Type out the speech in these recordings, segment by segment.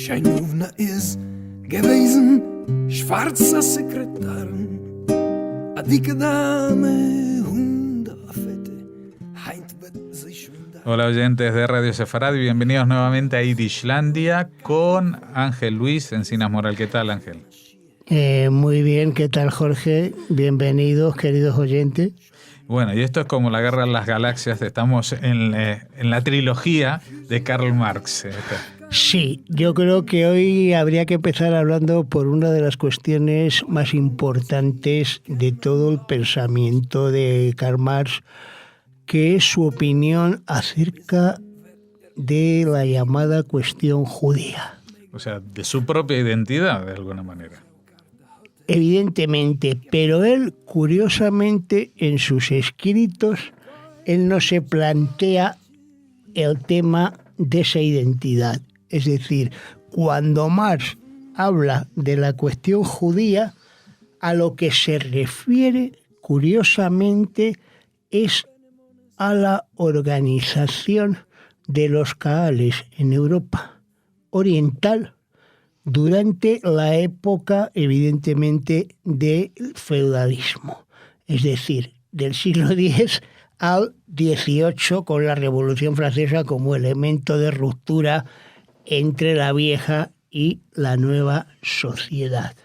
Scheinuvna is gewesen, schwarzer Sekretär, a dicke Dame, Hunde, fette, heint wird sich wundern. Hola oyentes de Radio Sefarad y bienvenidos nuevamente a Irishlandia con Ángel Luis Encinas Moral. ¿Qué tal, Ángel? Muy bien, ¿qué tal, Jorge? Bienvenidos, queridos oyentes. Bueno, y esto es como la Guerra de las Galaxias, estamos en la trilogía de Karl Marx. Sí, yo creo que hoy habría que empezar hablando por una de las cuestiones más importantes de todo el pensamiento de Karl Marx, que es su opinión acerca de la llamada cuestión judía. O sea, de su propia identidad, de alguna manera. Evidentemente, pero él, curiosamente, en sus escritos, él no se plantea el tema de esa identidad. Es decir, cuando Marx habla de la cuestión judía, a lo que se refiere, curiosamente, es a la organización de los Kaales en Europa Oriental durante la época, evidentemente, del feudalismo, es decir, del siglo X al XVIII, con la Revolución Francesa como elemento de ruptura entre la vieja y la nueva sociedad.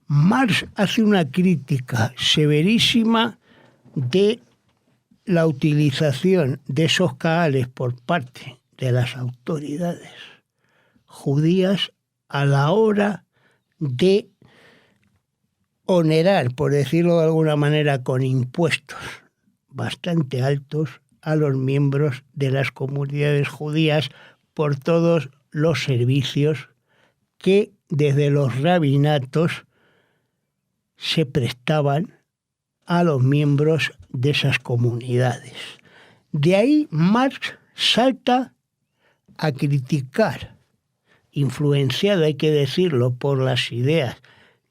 Marx hace una crítica severísima de la utilización de esos Kaales por parte de las autoridades judías a la hora de onerar, por decirlo de alguna manera, con impuestos bastante altos a los miembros de las comunidades judías por todos los servicios que desde los rabinatos se prestaban a los miembros de esas comunidades. De ahí Marx salta a criticar, influenciado, hay que decirlo, por las ideas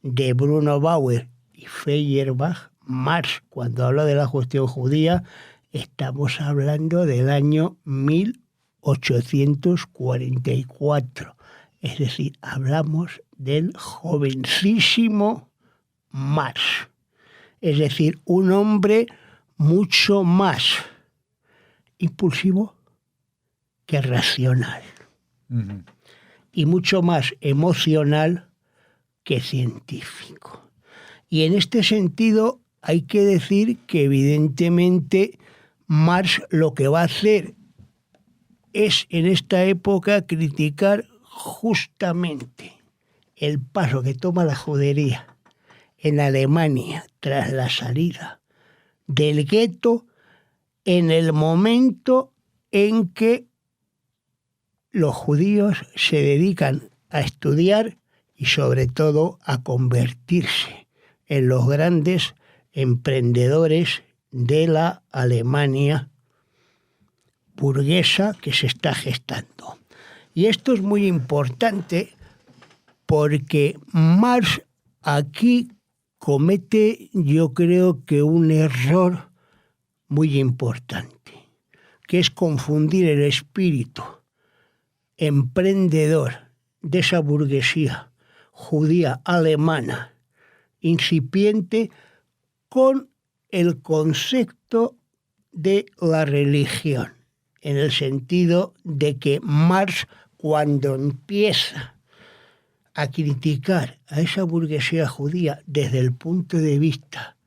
de Bruno Bauer y Feuerbach. Marx, cuando habla de la cuestión judía, estamos hablando del año 1844. Es decir, hablamos del jovencísimo Marx. Es decir, un hombre mucho más impulsivo que racional. Uh-huh. Y mucho más emocional que científico. Y en este sentido hay que decir que evidentemente Marx lo que va a hacer es en esta época criticar justamente el paso que toma la judería en Alemania tras la salida del gueto, en el momento en que los judíos se dedican a estudiar y sobre todo a convertirse en los grandes emprendedores de la Alemania burguesa que se está gestando. Y esto es muy importante porque Marx aquí comete, yo creo que un error muy importante, que es confundir el espíritu emprendedor de esa burguesía judía alemana incipiente con el concepto de la religión, en el sentido de que Marx, cuando empieza a criticar a esa burguesía judía desde el punto de vista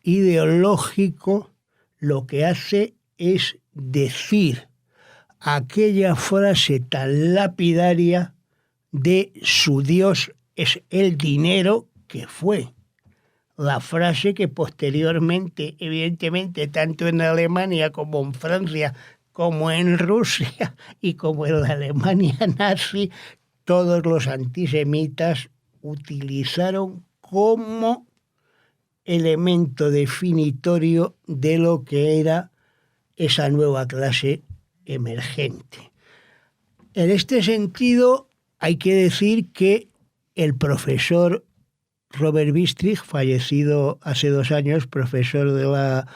ideológico, lo que hace es decir aquella frase tan lapidaria de su Dios es el dinero, que fue la frase que posteriormente, evidentemente, tanto en Alemania como en Francia, como en Rusia y como en la Alemania nazi, todos los antisemitas utilizaron como elemento definitorio de lo que era esa nueva clase emergente. En este sentido, hay que decir que el profesor Robert Wistrich, fallecido hace 2 años, profesor de la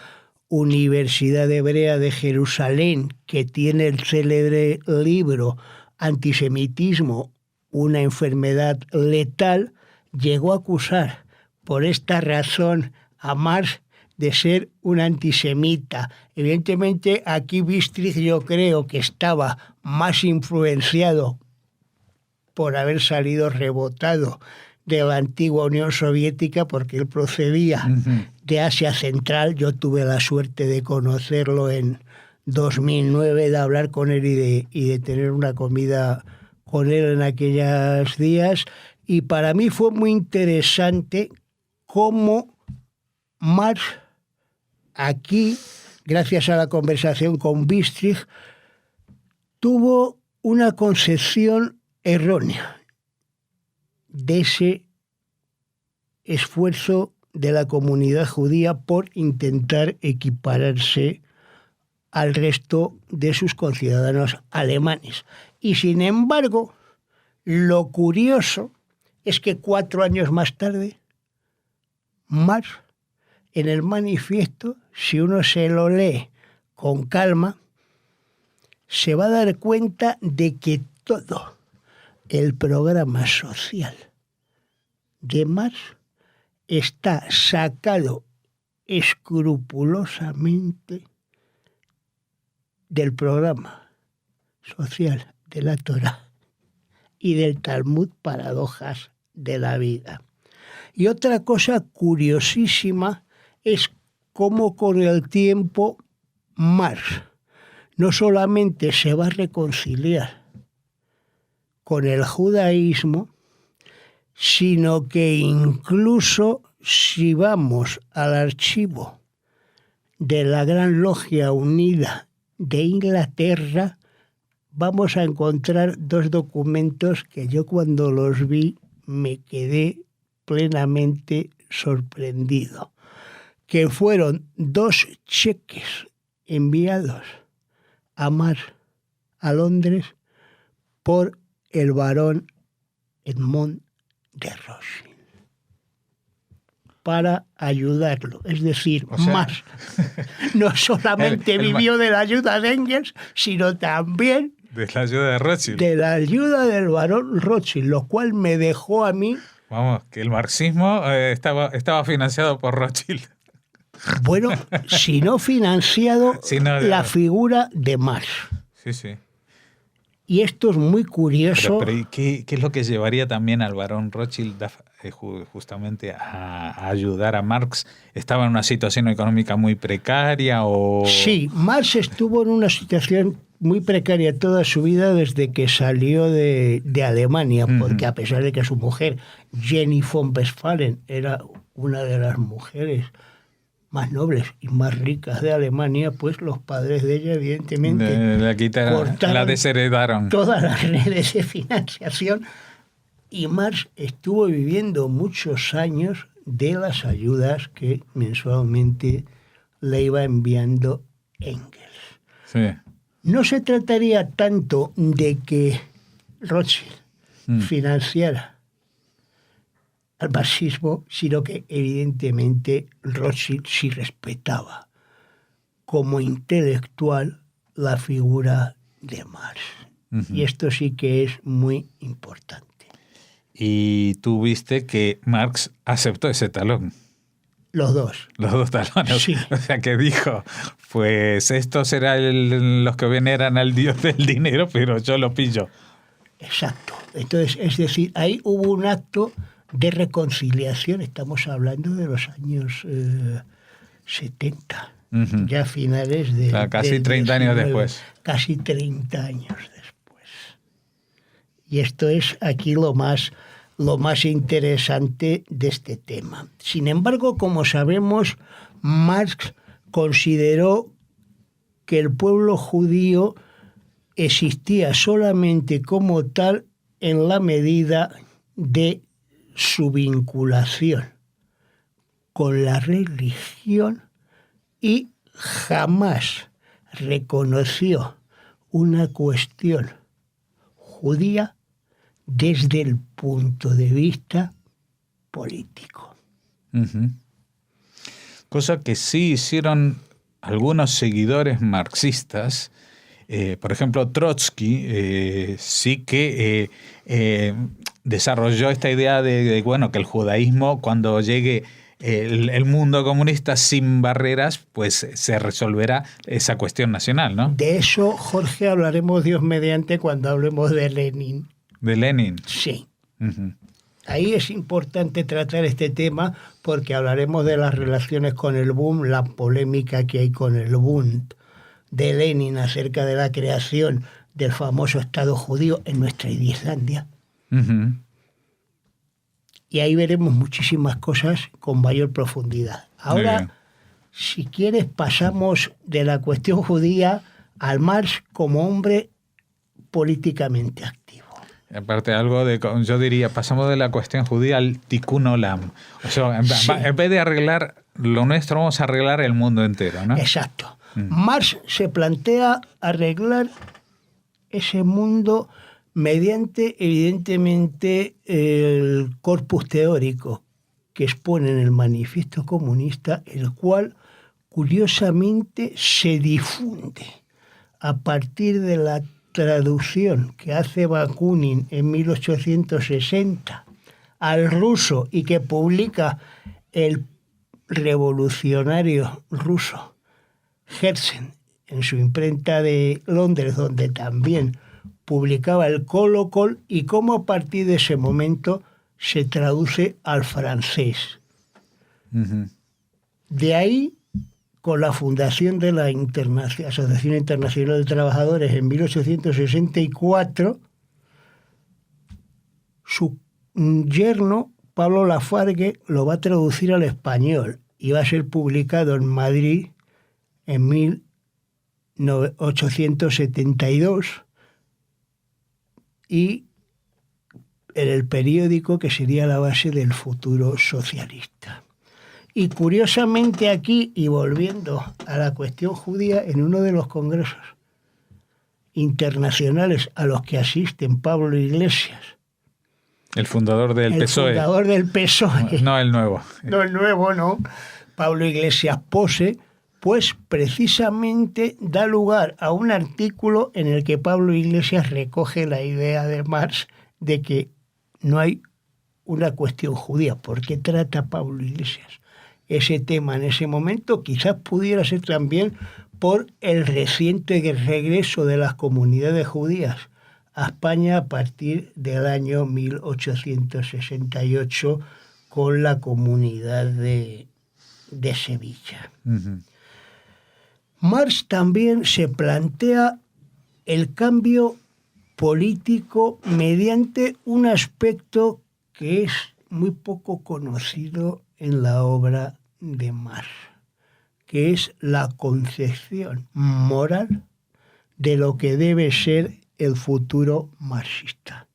Universidad Hebrea de Jerusalén, que tiene el célebre libro Antisemitismo, una enfermedad letal, llegó a acusar por esta razón a Marx de ser un antisemita. Evidentemente, aquí Bistrig yo creo que estaba más influenciado por haber salido rebotado de la antigua Unión Soviética, porque él procedía de Asia Central. Yo tuve la suerte de conocerlo en 2009, de hablar con él y de tener una comida con él en aquellos días. Y para mí fue muy interesante cómo Marx, aquí, gracias a la conversación con Bistrig, tuvo una concepción errónea de ese esfuerzo de la comunidad judía por intentar equipararse al resto de sus conciudadanos alemanes. Y sin embargo, lo curioso es que 4 años más tarde, Marx, en el manifiesto, si uno se lo lee con calma, se va a dar cuenta de que todo el programa social de Marx está sacado escrupulosamente del programa social de la Torá y del Talmud, Paradojas de la Vida. Y otra cosa curiosísima es cómo con el tiempo Marx no solamente se va a reconciliar con el judaísmo, sino que incluso si vamos al archivo de la Gran Logia Unida de Inglaterra, vamos a encontrar 2 documentos que yo cuando los vi me quedé plenamente sorprendido, que fueron 2 cheques enviados a Marx a Londres por el barón Edmond de Rothschild para ayudarlo. Es decir, Marx no solamente vivió de la ayuda de Engels, sino también de la ayuda de Rothschild. De la ayuda del barón Rothschild, lo cual me dejó a mí... Vamos, que el marxismo estaba financiado por Rothschild. Bueno, si no financiado, la figura de Marx. Sí, sí. Y esto es muy curioso. Pero ¿qué es lo que llevaría también al barón Rothschild justamente a ayudar a Marx? ¿Estaba en una situación económica muy precaria o...? Sí, Marx estuvo en una situación muy precaria toda su vida desde que salió de Alemania, porque a pesar de que su mujer, Jenny von Westphalen, era una de las mujeres más nobles y más ricas de Alemania, pues los padres de ella evidentemente la desheredaron todas las redes de financiación, y Marx estuvo viviendo muchos años de las ayudas que mensualmente le iba enviando Engels. Sí. No se trataría tanto de que Rothschild financiara al marxismo, sino que evidentemente Rothschild sí respetaba como intelectual la figura de Marx. Y esto sí que es muy importante. Y tú viste que Marx aceptó ese talón. Los dos. Los 2 talones. Sí. O sea, que dijo, pues estos eran los que veneran al dios del dinero, pero yo lo pillo. Exacto. Entonces, es decir, ahí hubo un acto de reconciliación. Estamos hablando de los años 70, ya finales de... O sea, casi 30 años después. Casi 30 años después. Y esto es aquí lo más interesante de este tema. Sin embargo, como sabemos, Marx consideró que el pueblo judío existía solamente como tal en la medida de su vinculación con la religión, y jamás reconoció una cuestión judía desde el punto de vista político. Cosa que sí hicieron algunos seguidores marxistas Por ejemplo, Trotsky sí que desarrolló esta idea de, bueno, que el judaísmo, cuando llegue el mundo comunista sin barreras, pues se resolverá esa cuestión nacional, ¿no? De eso, Jorge, hablaremos Dios mediante cuando hablemos de Lenin. De Lenin. Sí. Uh-huh. Ahí es importante tratar este tema porque hablaremos de las relaciones con el Bund, la polémica que hay con el Bund de Lenin acerca de la creación del famoso Estado judío en nuestra Islandia. Uh-huh. Y ahí veremos muchísimas cosas con mayor profundidad. Ahora, si quieres, pasamos de la cuestión judía al Marx como hombre políticamente activo. Aparte, yo diría, pasamos de la cuestión judía al tikkun olam. O sea, Sí. en vez de arreglar lo nuestro, vamos a arreglar el mundo entero, ¿no? Exacto. Marx se plantea arreglar ese mundo mediante, evidentemente, el corpus teórico que expone en el Manifiesto Comunista, el cual, curiosamente, se difunde a partir de la traducción que hace Bakunin en 1860 al ruso y que publica el revolucionario ruso Herzen en su imprenta de Londres, donde también publicaba el Colocol, y cómo a partir de ese momento se traduce al francés. Uh-huh. De ahí, con la fundación de la Asociación Internacional de Trabajadores en 1864, su yerno, Pablo Lafargue, lo va a traducir al español y va a ser publicado en Madrid en 1872 y en el periódico que sería la base del futuro socialista. Y curiosamente aquí, y volviendo a la cuestión judía, en uno de los congresos internacionales a los que asisten Pablo Iglesias, El fundador del el PSOE. fundador del PSOE, No el nuevo. no el nuevo, no, Pablo Iglesias Pose, pues precisamente da lugar a un artículo en el que Pablo Iglesias recoge la idea de Marx de que no hay una cuestión judía. ¿Por qué trata Pablo Iglesias ese tema en ese momento? Quizás pudiera ser también por el reciente regreso de las comunidades judías a España a partir del año 1868 con la comunidad de Sevilla. Uh-huh. Marx también se plantea el cambio político mediante un aspecto que es muy poco conocido en la obra de Marx, que es la concepción moral de lo que debe ser el futuro marxista.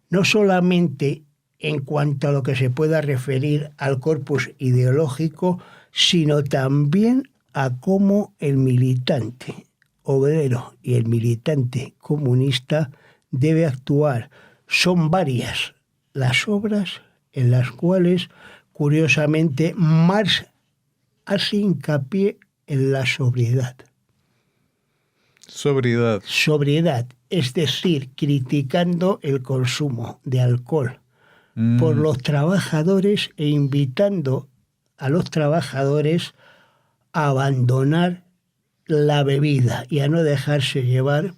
No solamente en cuanto a lo que se pueda referir al corpus ideológico, sino también a cómo el militante obrero y el militante comunista debe actuar. Son varias las obras en las cuales, curiosamente, Marx hace hincapié en la sobriedad. Sobriedad. Sobriedad, es decir, criticando el consumo de alcohol por los trabajadores e invitando a los trabajadores a abandonar la bebida y a no dejarse llevar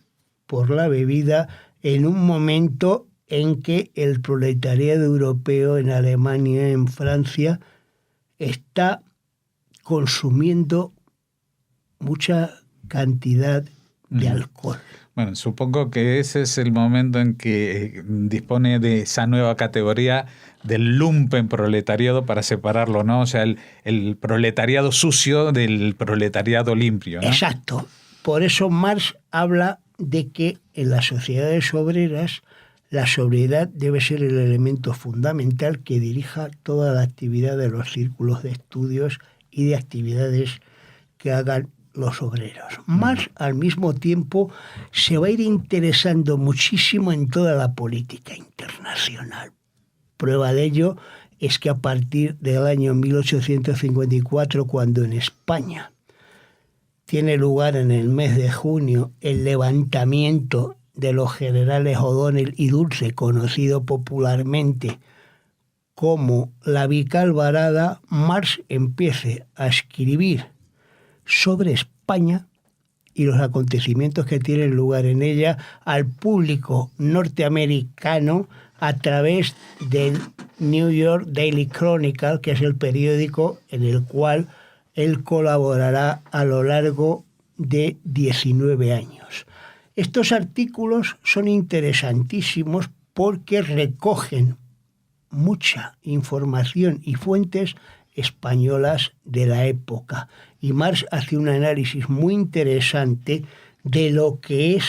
por la bebida en un momento en que el proletariado europeo en Alemania, en Francia, está consumiendo mucha cantidad de alcohol. Bueno, supongo que ese es el momento en que dispone de esa nueva categoría del lumpen proletariado para separarlo, ¿no? O sea, el proletariado sucio del proletariado limpio, ¿no? Exacto. Por eso Marx habla de que en las sociedades obreras la sobriedad debe ser el elemento fundamental que dirija toda la actividad de los círculos de estudios y de actividades que hagan los obreros. Marx, al mismo tiempo, se va a ir interesando muchísimo en toda la política internacional. Prueba de ello es que a partir del año 1854, cuando en España tiene lugar en el mes de junio el levantamiento de los generales O'Donnell y Dulce, conocido popularmente como la Vica Alvarada, Marx empiece a escribir sobre España y los acontecimientos que tienen lugar en ella al público norteamericano a través del New York Daily Chronicle, que es el periódico en el cual él colaborará a lo largo de 19 años. Estos artículos son interesantísimos porque recogen mucha información y fuentes españolas de la época. Y Marx hace un análisis muy interesante de lo que es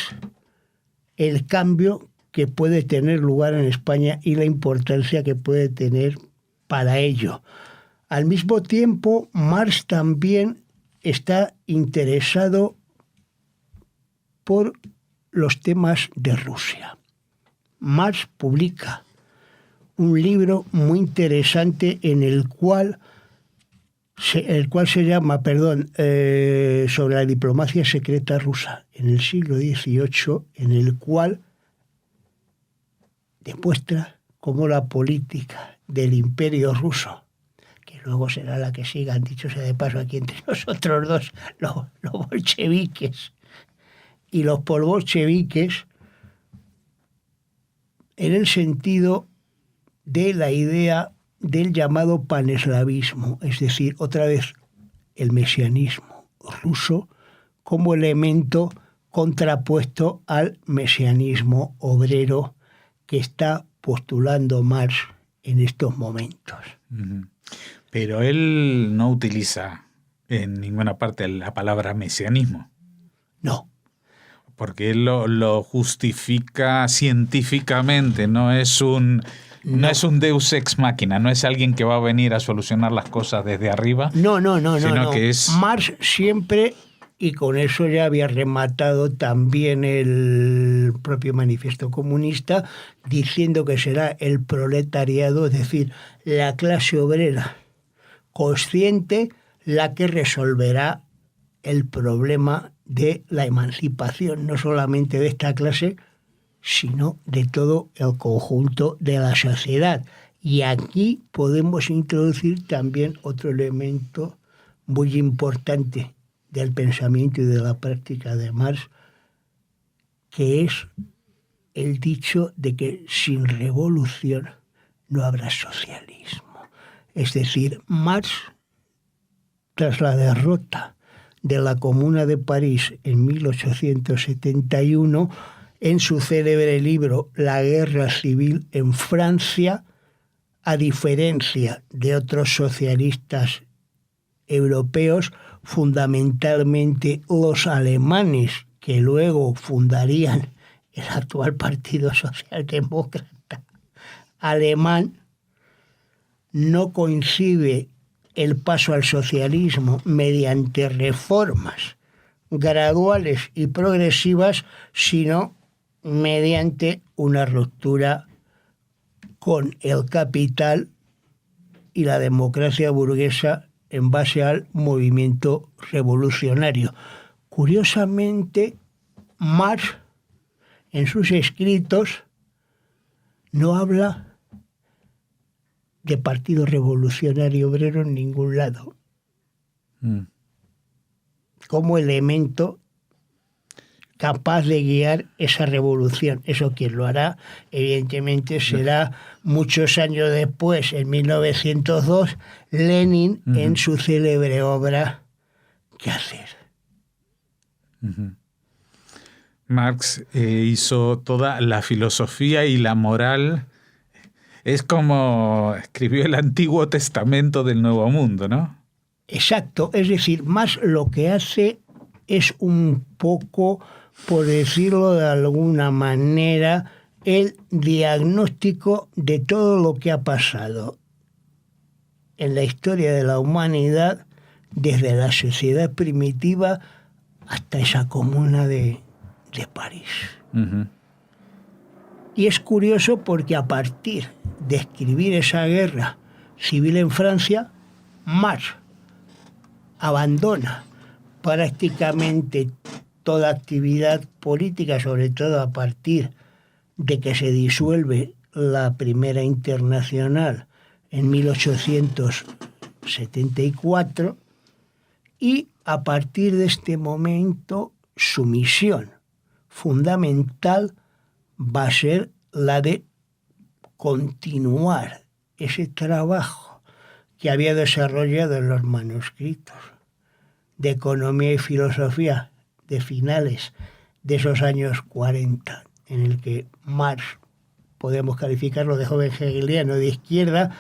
el cambio que puede tener lugar en España y la importancia que puede tener para ello. Al mismo tiempo, Marx también está interesado por los temas de Rusia. Marx publica un libro muy interesante en el cual se llama, sobre la diplomacia secreta rusa en el siglo XVIII, en el cual demuestra cómo la política del imperio ruso, que luego será la que sigan, dicho sea de paso aquí entre nosotros dos, los bolcheviques y los bolcheviques, en el sentido de la idea del llamado paneslavismo, es decir, otra vez el mesianismo ruso como elemento contrapuesto al mesianismo obrero que está postulando Marx en estos momentos. Pero él no utiliza en ninguna parte la palabra mesianismo. No. Porque él lo justifica científicamente, no es un deus ex machina, no es alguien que va a venir a solucionar las cosas desde arriba. No. Que es... Marx siempre, y con eso ya había rematado también el propio manifiesto comunista, diciendo que será el proletariado, es decir, la clase obrera consciente, la que resolverá el problema de la emancipación, no solamente de esta clase, sino de todo el conjunto de la sociedad. Y aquí podemos introducir también otro elemento muy importante del pensamiento y de la práctica de Marx, que es el dicho de que sin revolución no habrá socialismo. Es decir, Marx, tras la derrota de la Comuna de París en 1871, en su célebre libro La guerra civil en Francia, a diferencia de otros socialistas europeos, fundamentalmente los alemanes, que luego fundarían el actual Partido Socialdemócrata alemán, no coincide el paso al socialismo mediante reformas graduales y progresivas, sino mediante una ruptura con el capital y la democracia burguesa en base al movimiento revolucionario. Curiosamente, Marx, en sus escritos, no habla de Partido Revolucionario Obrero en ningún lado, como elemento capaz de guiar esa revolución. Eso quien lo hará, evidentemente, será muchos años después, en 1902, Lenin, en su célebre obra ¿Qué hacer? Marx hizo toda la filosofía y la moral. Es como escribió el Antiguo Testamento del Nuevo Mundo, ¿no? Exacto, es decir, más lo que hace es un poco, por decirlo de alguna manera, el diagnóstico de todo lo que ha pasado en la historia de la humanidad, desde la sociedad primitiva hasta esa Comuna de París. Y es curioso porque a partir de escribir esa guerra civil en Francia, Marx abandona prácticamente toda actividad política, sobre todo a partir de que se disuelve la Primera Internacional en 1874, y a partir de este momento su misión fundamental va a ser la de continuar ese trabajo que había desarrollado en los manuscritos de economía y filosofía de finales de esos años 40, en el que Marx podemos calificarlo de joven hegeliano de izquierda,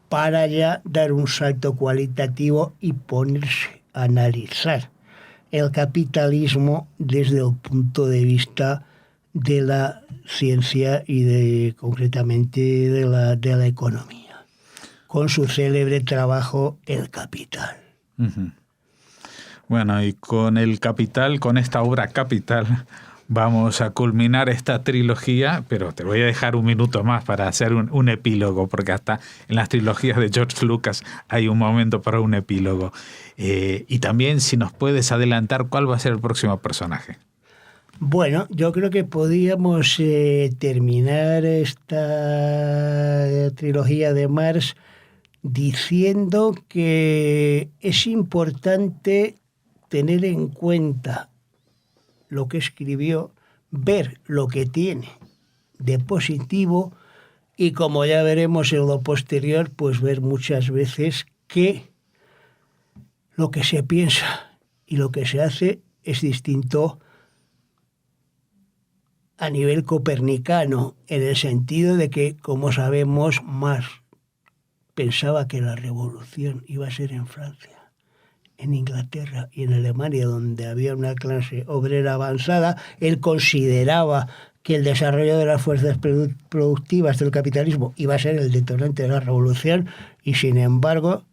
para ya dar un salto cualitativo y ponerse a analizar el capitalismo desde el punto de vista de la ciencia y concretamente de la economía, con su célebre trabajo El Capital. Uh-huh. Bueno, y con El Capital, con esta obra capital, vamos a culminar esta trilogía, pero te voy a dejar un minuto más para hacer un epílogo, porque hasta en las trilogías de George Lucas hay un momento para un epílogo. Y también, si nos puedes adelantar, ¿cuál va a ser el próximo personaje? Bueno, yo creo que podíamos terminar esta trilogía de Marx diciendo que es importante tener en cuenta lo que escribió, ver lo que tiene de positivo y, como ya veremos en lo posterior, pues ver muchas veces que lo que se piensa y lo que se hace es distinto a nivel copernicano, en el sentido de que, como sabemos, Marx pensaba que la revolución iba a ser en Francia, en Inglaterra y en Alemania, donde había una clase obrera avanzada. Él consideraba que el desarrollo de las fuerzas productivas del capitalismo iba a ser el detonante de la revolución, y sin embargo,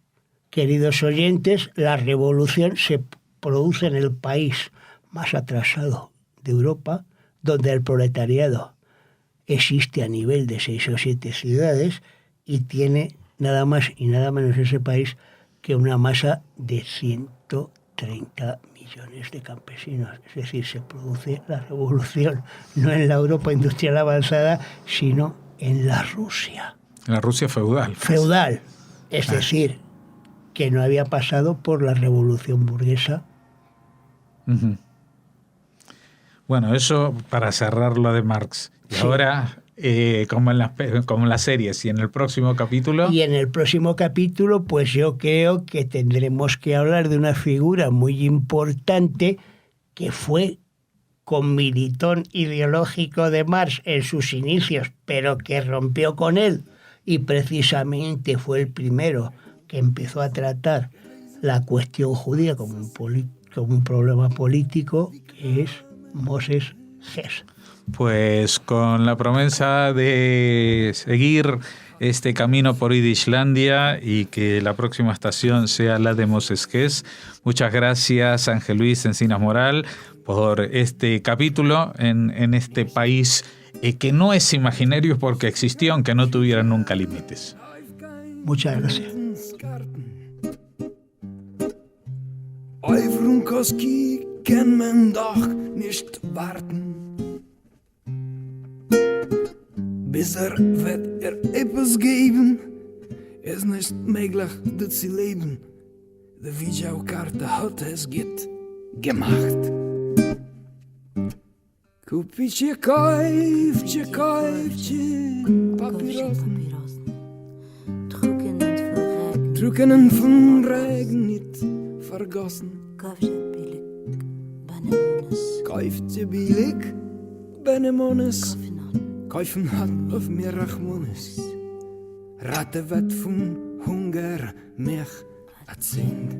queridos oyentes, la revolución se produce en el país más atrasado de Europa, donde el proletariado existe a nivel de 6 o 7 ciudades y tiene nada más y nada menos ese país que una masa de 130 millones de campesinos. Es decir, se produce la revolución no en la Europa industrial avanzada, sino en la Rusia. La Rusia feudal. Feudal. Es decir, que no había pasado por la revolución burguesa. Uh-huh. Bueno, eso para cerrar lo de Marx. Y sí. Ahora, como en las series, y en el próximo capítulo... Y en el próximo capítulo, pues yo creo que tendremos que hablar de una figura muy importante que fue comilitón ideológico de Marx en sus inicios, pero que rompió con él, y precisamente fue el primero que empezó a tratar la cuestión judía como un problema político, que es Moses Hess. Pues con la promesa de seguir este camino por Yiddishlandia y que la próxima estación sea la de Moses Hess, muchas gracias, Ángel Luis Encinas Moral, por este capítulo en este país que no es imaginario porque existió, aunque no tuviera nunca límites. Muchas gracias. Auf Runkowski kann man doch nicht warten. Bis wird etwas geben, ist nicht möglich, das zu leben. Die Videokarte hat es gemacht. Kupitje, Käufche, Papierosen. Trockenen von Regen nicht vergossen. Kauft billig, Benemones. Kaufen hat auf mir Rachmones. Ratte wird von Hunger mich erzählt.